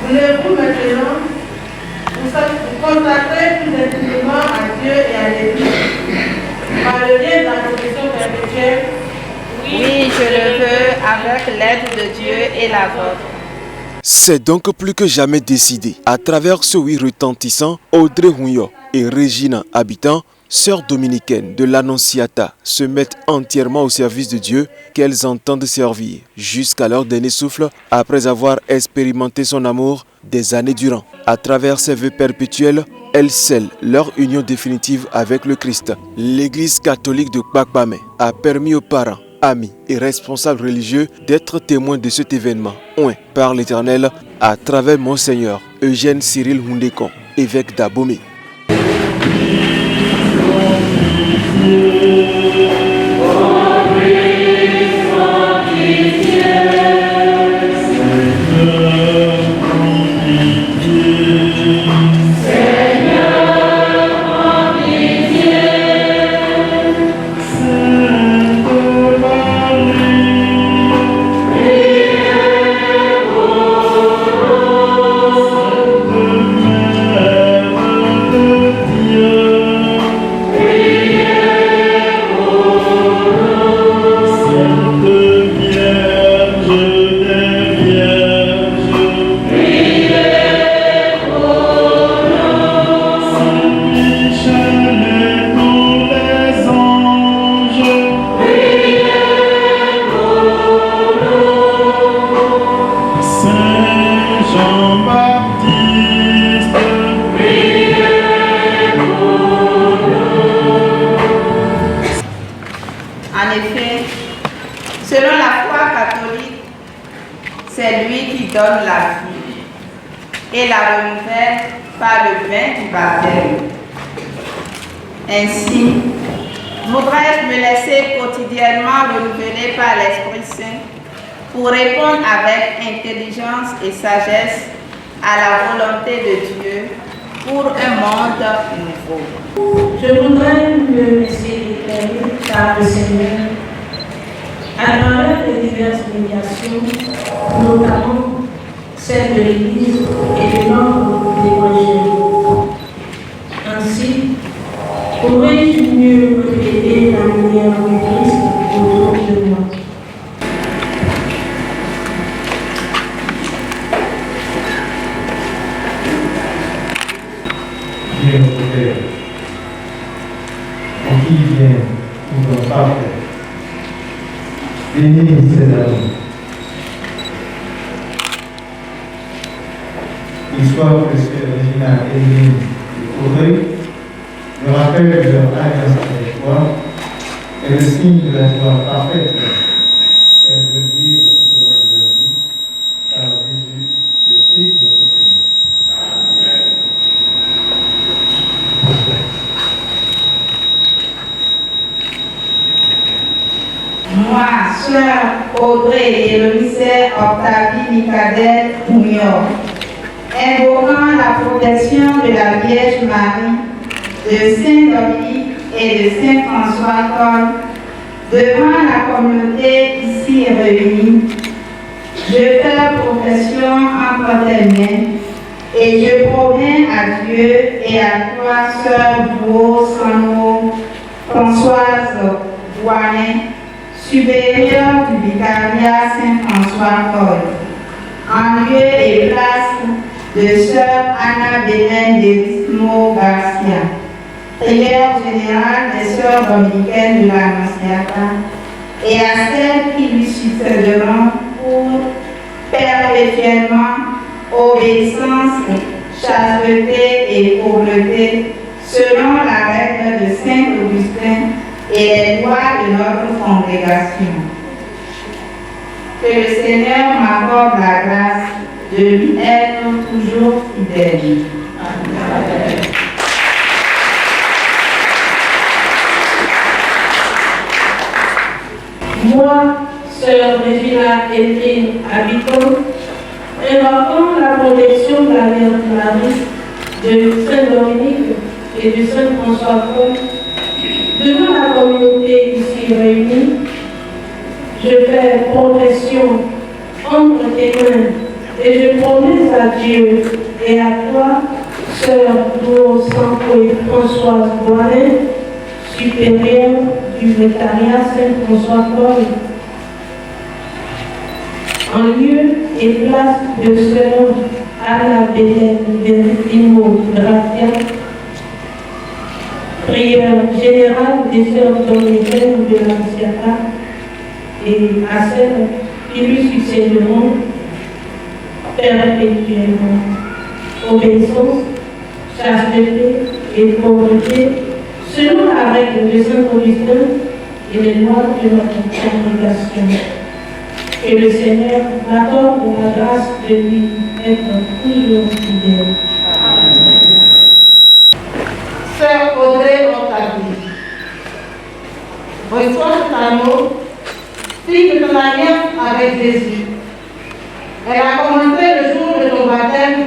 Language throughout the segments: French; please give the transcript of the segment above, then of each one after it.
Voulez-vous maintenant vous consacrer plus intimement à Dieu et à l'Église par le lien de la confession perpétuelle? Oui, je le veux avec l'aide de Dieu et la vôtre. C'est donc plus que jamais décidé. À travers ce oui retentissant, Audrey Hunyo et Regina Habitant, sœurs dominicaines de l'Annonciata, se mettent entièrement au service de Dieu qu'elles entendent servir jusqu'à leur dernier souffle après avoir expérimenté son amour des années durant. À travers ces vœux perpétuels, elles scellent leur union définitive avec le Christ. L'Église catholique de Kpakpamé a permis aux parents, amis et responsables religieux d'être témoins de cet événement, oint par l'Éternel à travers Monseigneur Eugène Cyril Hundekon, évêque d'Abomey. En effet, selon la foi catholique, c'est lui qui donne la vie et la renouvelle par le bain du baptême. Ainsi, voudrais-je me laisser quotidiennement renouveler par l'Esprit Saint pour répondre avec intelligence et sagesse à la volonté de Dieu pour un monde nouveau. Je voudrais me laisser éclairer par le Seigneur à travers les diverses médiations, notamment celle de l'Église et de l'ordre d'évangile. Ainsi, pourrais-je mieux refléter la lumière de Christ autour de moi. Dieu notre Père, en qui vient pour ton Père, bénis ces amis. Qu'ils soient précieux, original, élevé et heureux, le rappel de leur alliance avec toi et le signe de la joie parfaite qu'elles veulent vivre tout au long de leur vie, par Jésus, le Christ notre Seigneur. Amen. Moi, sœur Audrey et le missaire Octavie Nicadel Mounior, invoquant la protection de la Vierge Marie, de Saint Dominique et de Saint François Paul, devant la communauté ici réunie, je fais profession entre tes mains et je promets à Dieu et à toi, sœur Beau Sango, Françoise Douanet, supérieure du vicariat Saint-François-Paul, en lieu et place de sœur Anna Bélène Derismo Garcia, prière générale des sœurs dominicaines de l'Annonciata, et à celles qui lui succéderont pour perpétuellement obéissance, chasteté et pauvreté, selon la règle de Saint Augustin et les lois de notre congrégation. Que le Seigneur m'accorde la grâce de lui être toujours fidèle. Amen. Moi, sœur Regina Evelyne Habitant, invoquant la protection de la Vierge Marie, de Saint Dominique et de Saint François Paul, devant la communauté ici réunie, je fais profession entre tes mains Et je promets à Dieu et à toi, sœur Dou Sanko et Françoise Boilet, supérieure du Vétariat Saint-François-Paul, en lieu et place de sœur Anna Benedimo Gracia, prière générale des sœurs dominicaines de la Messiata et à celles qui lui succéderont perpétuellement. Obéissance, chasteté et pauvreté, selon la règle de Saint-Augustin et les lois de notre congrégation. Que le Seigneur m'accorde la grâce de lui être toujours fidèle. Sœur Audrey Octavie, reçois cet anneau, signe de ton alliance avec Jésus. Elle a commencé le jour de ton baptême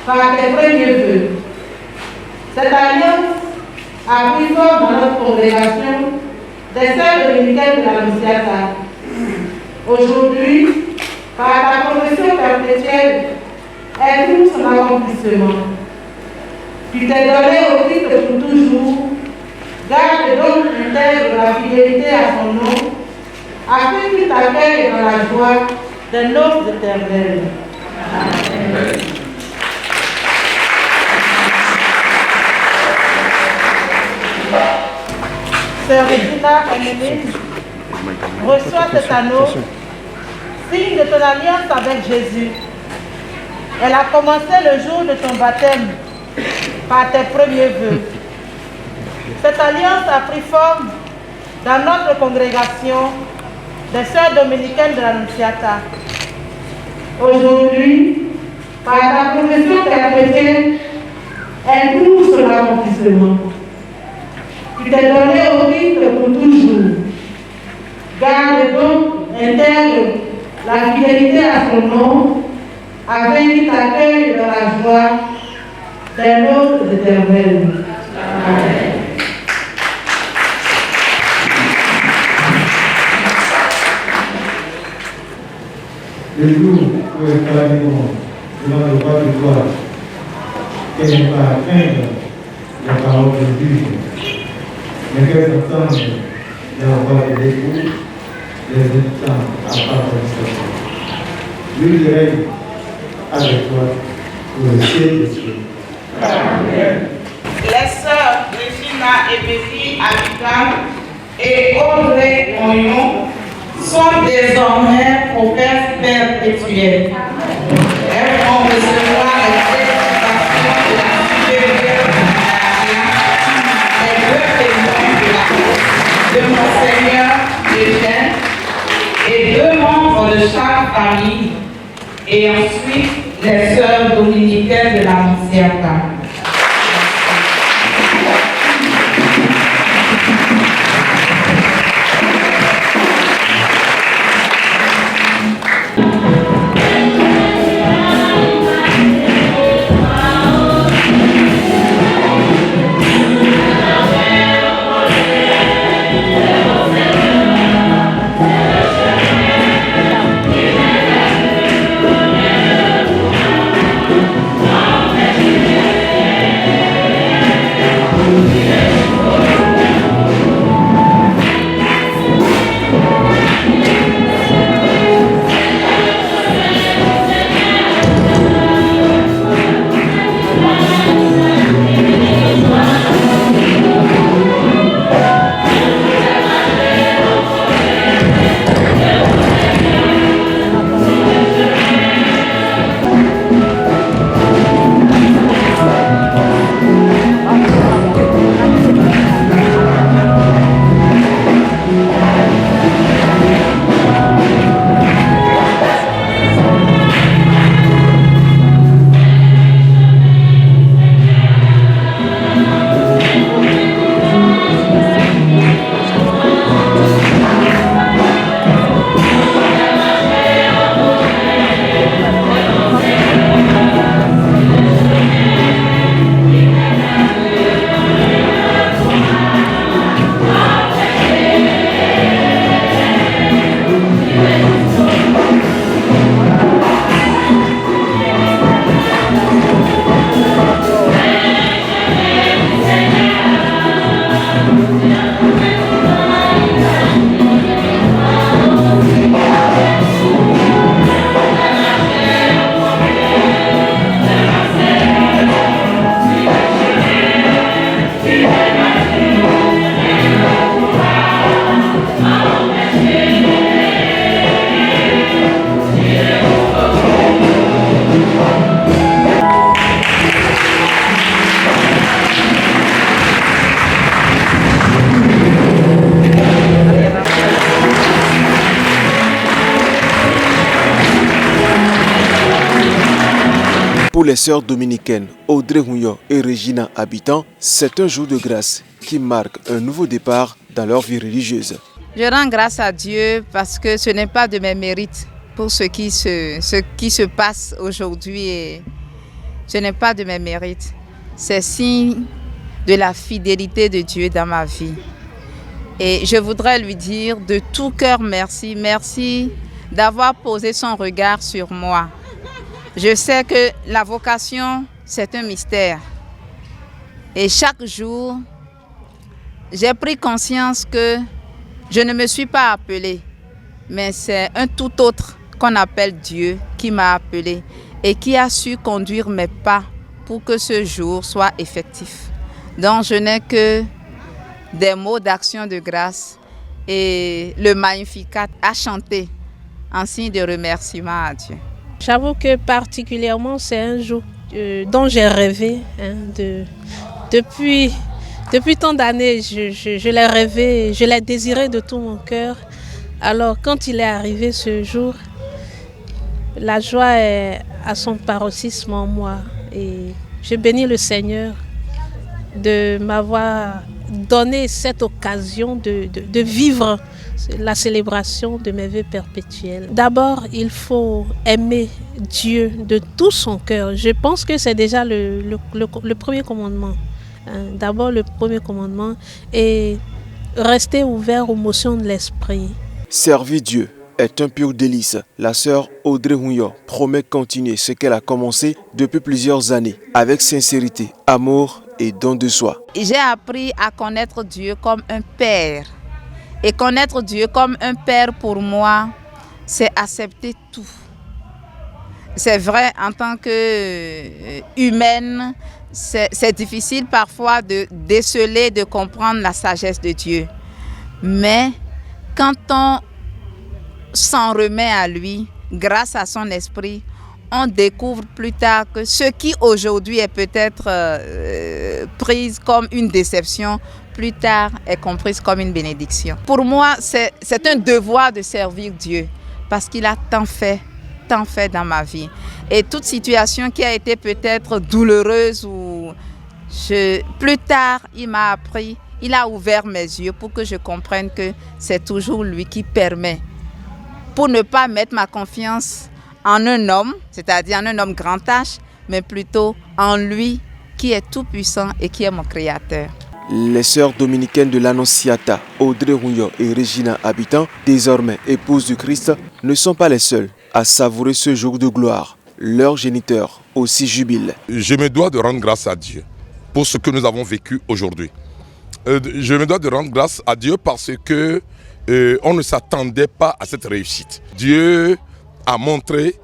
par tes premiers vœux. Cette alliance a pris forme dans notre congrégation des sœurs dominicaines de la Nunziata. Aujourd'hui, par ta profession perpétuelle, elle trouve son accomplissement. Tu t'es donné au titre pour toujours. Garde donc intègre la fidélité à son nom, afin qu'il t'accueille dans la joie des noces éternelles. Amen. Sœur Regina Emeline, reçois cet anneau, signe de ton alliance avec Jésus. Elle a commencé le jour de ton baptême par tes premiers vœux. Cette alliance a pris forme dans notre congrégation des sœurs dominicaines de la Nunziata. Aujourd'hui, par ta profession perpétuelle, elle trouve son accomplissement. Tu t'es donné au titre pour toujours. Garde donc, intègre la fidélité à son nom, afin qu'il t'accueille dans la joie des noces éternelles. Amen. Le jour où elle parleront devant le roi de gloire, qu'elle n'ait pas à craindre la parole de Dieu, mais qu'elle entende la voix de l'époux, les invitant à parler de lui règne avec toi pour le ciel des cieux. Amen. Les sœurs Regina et Bézi Abigan et Audrey Ognon sont désormais prophètes perpétuels. Elles vont recevoir les félicitations de la supérieure des deux présidents de la de Monseigneur Eugène et 2 membres de chaque famille, et ensuite les sœurs dominicaines de la Nunziata. Pour les sœurs dominicaines Audrey Hunyo et Regina Habitant, c'est un jour de grâce qui marque un nouveau départ dans leur vie religieuse. Je rends grâce à Dieu parce que ce n'est pas de mes mérites pour ce qui se passe aujourd'hui. Et ce n'est pas de mes mérites. C'est signe de la fidélité de Dieu dans ma vie. Et je voudrais lui dire de tout cœur merci. Merci d'avoir posé son regard sur moi. Je sais que la vocation, c'est un mystère. Et chaque jour, j'ai pris conscience que je ne me suis pas appelée, mais c'est un tout autre qu'on appelle Dieu qui m'a appelée et qui a su conduire mes pas pour que ce jour soit effectif. Donc je n'ai que des mots d'action de grâce et le Magnificat à chanter en signe de remerciement à Dieu. J'avoue que particulièrement c'est un jour dont j'ai rêvé. Depuis tant d'années, je l'ai rêvé, je l'ai désiré de tout mon cœur. Alors quand il est arrivé ce jour, la joie est à son paroxysme en moi. Et je bénis le Seigneur de m'avoir donné cette occasion de vivre la célébration de mes vœux perpétuels. D'abord, il faut aimer Dieu de tout son cœur. Je pense que c'est déjà le premier commandement. D'abord, le premier commandement est rester ouvert aux motions de l'esprit. Servir Dieu est un pur délice. La sœur Audrey Hunyo promet continuer ce qu'elle a commencé depuis plusieurs années avec sincérité, amour et don de soi. J'ai appris à connaître Dieu comme un père. Et connaître Dieu comme un père pour moi, c'est accepter tout. C'est vrai, en tant qu'humaine, c'est difficile parfois de déceler, de comprendre la sagesse de Dieu. Mais quand on s'en remet à lui, grâce à son esprit, on découvre plus tard que ce qui aujourd'hui est peut-être prise comme une déception, plus tard est comprise comme une bénédiction. Pour moi, c'est un devoir de servir Dieu parce qu'il a tant fait dans ma vie. Et toute situation qui a été peut-être douloureuse ou plus tard, il m'a appris, il a ouvert mes yeux pour que je comprenne que c'est toujours lui qui permet. Pour ne pas mettre ma confiance en un homme, c'est-à-dire en un homme grand H, mais plutôt en lui qui est tout puissant et qui est mon créateur. Les sœurs dominicaines de l'Annonciata, Audrey Hunyo et Regina Habitant, désormais épouses du Christ, ne sont pas les seules à savourer ce jour de gloire. Leurs géniteurs aussi jubilent. Je me dois de rendre grâce à Dieu pour ce que nous avons vécu aujourd'hui. Je me dois de rendre grâce à Dieu parce que on ne s'attendait pas à cette réussite. Dieu a montré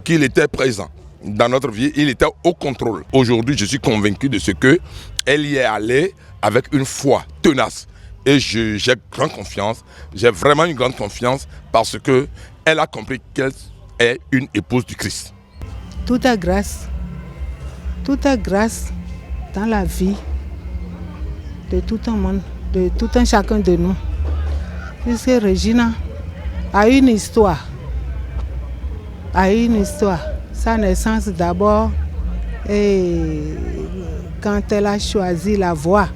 qu'il était présent dans notre vie, il était au contrôle. Aujourd'hui, je suis convaincu de ce qu'elle y est allée avec une foi tenace. Et j'ai grande confiance, j'ai vraiment une grande confiance parce qu'elle a compris qu'elle est une épouse du Christ. Tout est grâce dans la vie de tout un monde, de tout un chacun de nous. Puisque Regina a une histoire. Sa naissance d'abord, et quand elle a choisi la voie,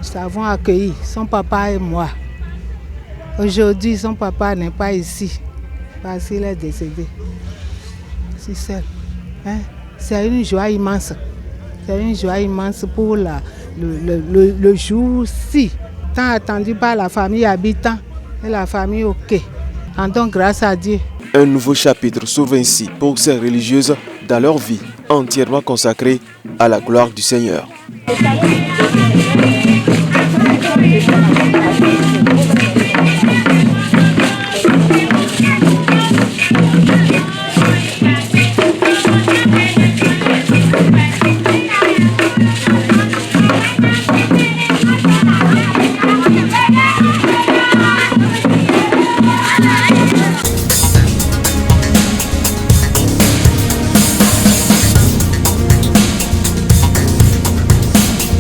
nous avons accueilli son papa et moi. Aujourd'hui, son papa n'est pas ici parce qu'il est décédé. C'est seul. C'est une joie immense. C'est une joie immense pour le jour-ci, tant attendu par la famille Habitant et la famille OK. Rendons grâce à Dieu. Un nouveau chapitre s'ouvre ainsi pour ces religieuses dans leur vie entièrement consacrée à la gloire du Seigneur.